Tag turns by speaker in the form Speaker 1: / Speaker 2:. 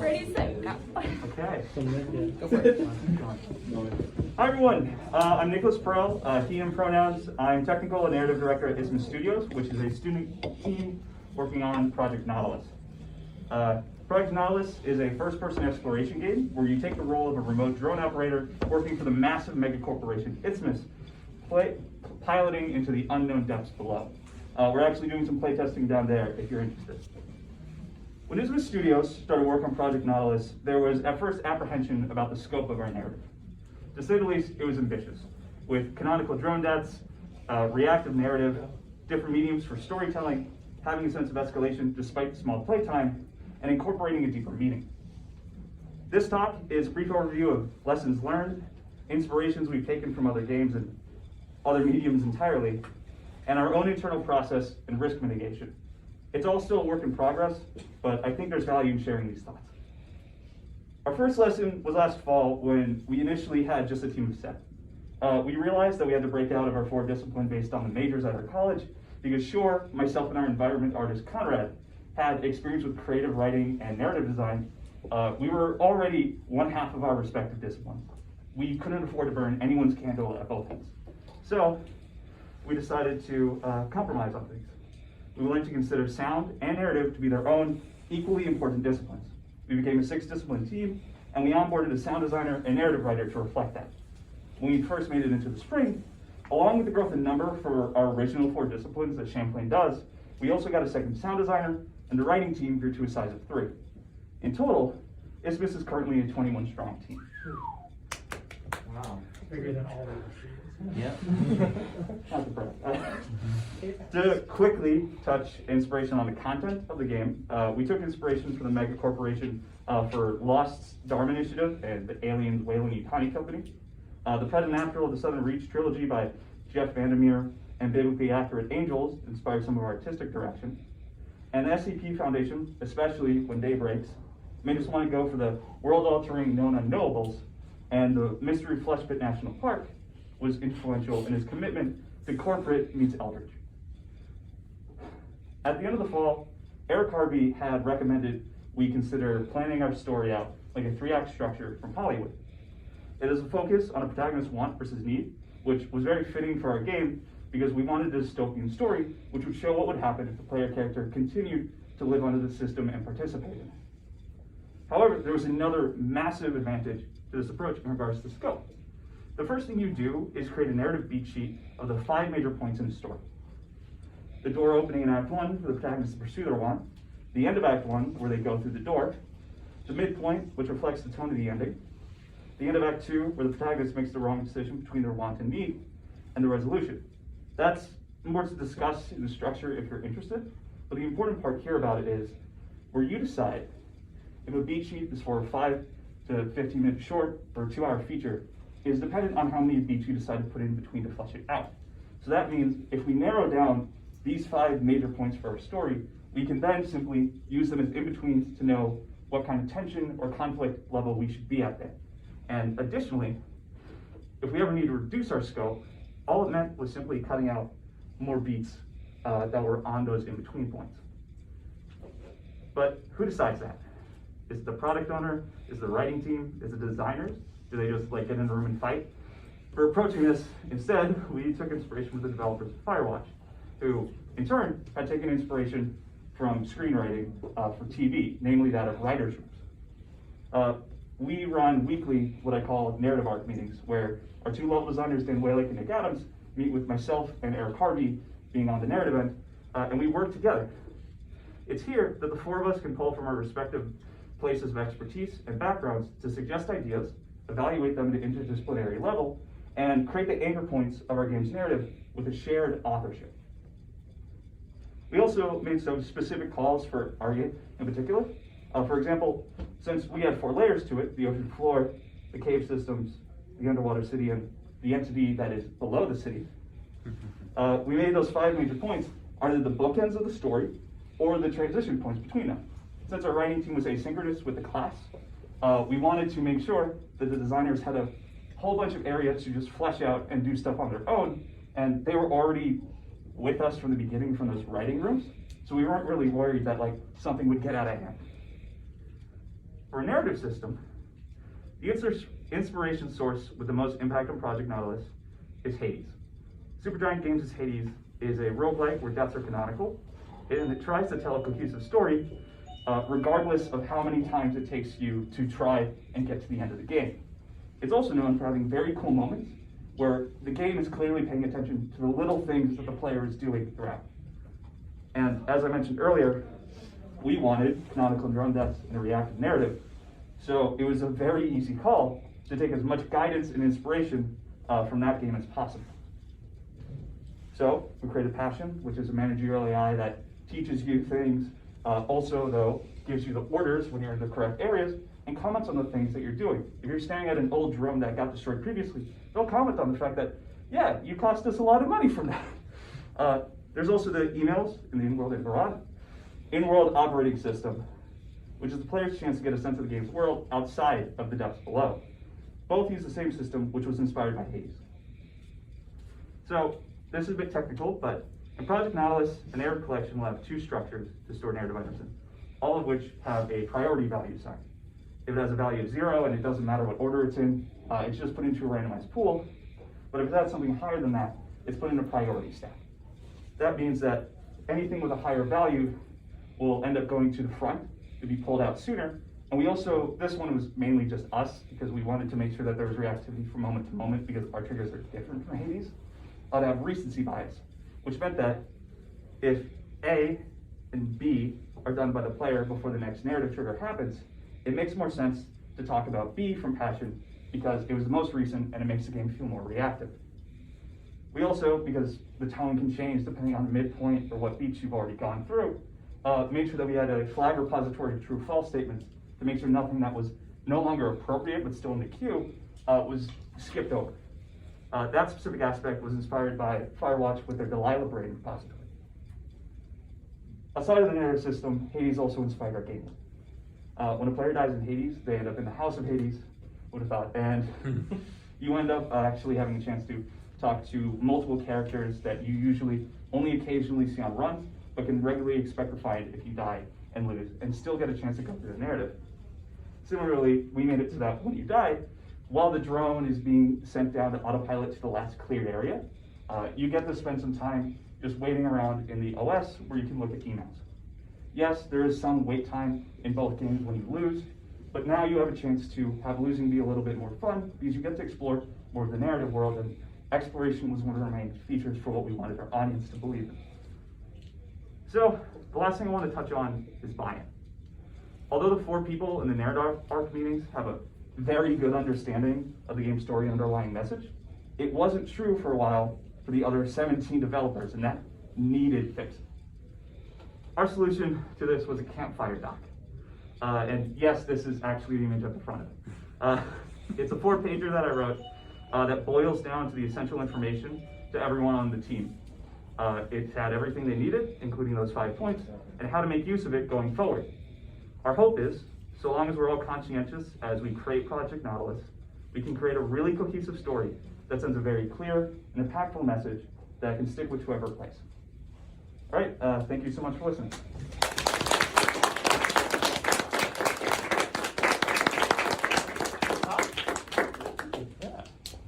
Speaker 1: Ready, set, go.
Speaker 2: Okay.
Speaker 1: Go for it.
Speaker 2: Hi everyone, I'm Nicholas Perell, he, him pronouns. I'm technical and narrative director at Isthmus Studios, which is a student team working on Project Nautilus. Project Nautilus is a first-person exploration game where you take the role of a remote drone operator working for the massive megacorporation Isthmus, piloting into the unknown depths below. We're actually doing some playtesting down there if you're interested. When Isthmus Studios started work on Project Nautilus, there was at first apprehension about the scope of our narrative. To say the least, it was ambitious, with canonical drone deaths, reactive narrative, different mediums for storytelling, having a sense of escalation despite small playtime, and incorporating a deeper meaning. This talk is a brief overview of lessons learned, inspirations we've taken from other games and other mediums entirely, and our own internal process and risk mitigation. It's all still a work in progress, but I think there's value in sharing these thoughts. Our first lesson was last fall when we initially had just a team of 7. We realized that we had to break out of our 4 discipline based on the majors at our college, because sure, myself and our environment artist Conrad had experience with creative writing and narrative design. We were already one half of our respective disciplines. We couldn't afford to burn anyone's candle at both ends. So we decided to compromise on things. We wanted to consider sound and narrative to be their own equally important disciplines. We became a 6-discipline team, and we onboarded a sound designer and narrative writer to reflect that. When we first made it into the spring, along with the growth in number for our original 4 disciplines that Champlain does, we also got a second sound designer, and the writing team grew to a size of 3. In total, Isthmus is currently a 21-strong team.
Speaker 3: Wow.
Speaker 4: Bigger than all of us.
Speaker 3: Yeah.
Speaker 2: Not the brag. To quickly touch inspiration on the content of the game, we took inspiration from the mega corporation for Lost's Dharma Initiative and the Aliens Whaling Yutani Company, the Preternatural of the Southern Reach trilogy by Jeff Vandermeer and Biblically Accurate Angels inspired some of our artistic direction, and the SCP Foundation, especially When Day Breaks, made us want to go for the world-altering known unknowables, and the Mystery Flesh Pit National Park was influential in his commitment to corporate meets eldritch. At the end of the fall, Eric Harvey had recommended we consider planning our story out like a 3-act structure from Hollywood. It is a focus on a protagonist's want versus need, which was very fitting for our game because we wanted a dystopian story which would show what would happen if the player character continued to live under the system and participate in it. However, there was another massive advantage to this approach in regards to scope. The first thing you do is create a narrative beat sheet of the 5 major points in the story. The door opening in Act 1 for the protagonists to pursue their want, the end of Act 1 where they go through the door, the midpoint which reflects the tone of the ending, the end of Act 2 where the protagonist makes the wrong decision between their want and need, and the resolution. That's more to discuss in the structure if you're interested, but the important part here about it is where you decide if a beat sheet is for a 5 to 15 minute short or a 2-hour feature is dependent on how many beats you decide to put in between to flesh it out. So that means if we narrow down these 5 major points for our story, we can then simply use them as in-betweens to know what kind of tension or conflict level we should be at there. And additionally, if we ever need to reduce our scope, all it meant was simply cutting out more beats that were on those in-between points. But who decides that? Is it the product owner? Is it the writing team? Is it the designers? Do they just get in a room and fight? For approaching this, instead, we took inspiration from the developers of Firewatch, who in turn had taken inspiration from screenwriting for TV, namely that of writers' rooms. We run weekly, what I call narrative arc meetings, where our 2 level designers, Dan Whaley and Nick Adams, meet with myself and Eric Harvey, being on the narrative end, and we work together. It's here that the 4 of us can pull from our respective places of expertise and backgrounds to suggest ideas, evaluate them at an interdisciplinary level, and create the anchor points of our game's narrative with a shared authorship. We also made some specific calls for our game in particular. For example, since we had 4 layers to it, the ocean floor, the cave systems, the underwater city, and the entity that is below the city, we made those 5 major points either the bookends of the story or the transition points between them. Since our writing team was asynchronous with the class, we wanted to make sure that the designers had a whole bunch of areas to just flesh out and do stuff on their own, and they were already with us from the beginning from those writing rooms, so we weren't really worried that something would get out of hand. For a narrative system, the inspiration source with the most impact on Project Nautilus is Hades. Supergiant Games' Hades is a roguelike where deaths are canonical, and it tries to tell a cohesive story regardless of how many times it takes you to try and get to the end of the game. It's also known for having very cool moments where the game is clearly paying attention to the little things that the player is doing throughout. And as I mentioned earlier, we wanted canonical and drone deaths in a reactive narrative, so it was a very easy call to take as much guidance and inspiration from that game as possible. So we created Passion, which is a managerial AI that teaches you things, also though gives you the orders when you're in the correct areas and comments on the things that you're doing. If you're staring at an old drone that got destroyed previously, they'll comment on the fact that, yeah, you cost us a lot of money from that. There's also the emails in the in-world environment. In-world operating system, which is the player's chance to get a sense of the game's world outside of the depths below. Both use the same system, which was inspired by Hades. So this is a bit technical, but in Project Nautilus, a narrative collection will have two structures to store narrative items in, all of which have a priority value sign. If it has a value of 0 and it doesn't matter what order it's in, it's just put into a randomized pool. But if it has something higher than that, it's put in a priority stack. That means that anything with a higher value will end up going to the front to be pulled out sooner. And we also, this one was mainly just us because we wanted to make sure that there was reactivity from moment to moment because our triggers are different from Hades. To have recency bias, which meant that if A and B are done by the player before the next narrative trigger happens, it makes more sense to talk about B from Passion because it was the most recent and it makes the game feel more reactive. We also, because the tone can change depending on midpoint or what beats you've already gone through, made sure that we had a flag repository of true-false statements to make sure nothing that was no longer appropriate but still in the queue was skipped over. That specific aspect was inspired by Firewatch with their Delilah brain repository. Aside of the narrative system, Hades also inspired our game. When a player dies in Hades, they end up in the House of Hades, would have thought, and you end up actually having a chance to talk to multiple characters that you usually only occasionally see on runs, but can regularly expect to find if you die and lose, and still get a chance to go through the narrative. Similarly, we made it so that when you die, while the drone is being sent down to autopilot to the last cleared area, you get to spend some time just waiting around in the OS where you can look at emails. Yes, there is some wait time in both games when you lose, but now you have a chance to have losing be a little bit more fun because you get to explore more of the narrative world, and exploration was one of our main features for what we wanted our audience to believe in. So the last thing I want to touch on is buy-in. Although the 4 people in the narrative arc meetings have a very good understanding of the game's story and underlying message, it wasn't true for a while for the other 17 developers, and that needed fixing. Our solution to this was a campfire doc. And yes, this is actually the image at the front of it. It's a 4-pager that I wrote that boils down to the essential information to everyone on the team. It had everything they needed, including those 5 points, and how to make use of it going forward. Our hope is, so long as we're all conscientious as we create Project Nautilus, we can create a really cohesive story that sends a very clear and impactful message that can stick with whoever plays. All right, thank you so much for listening.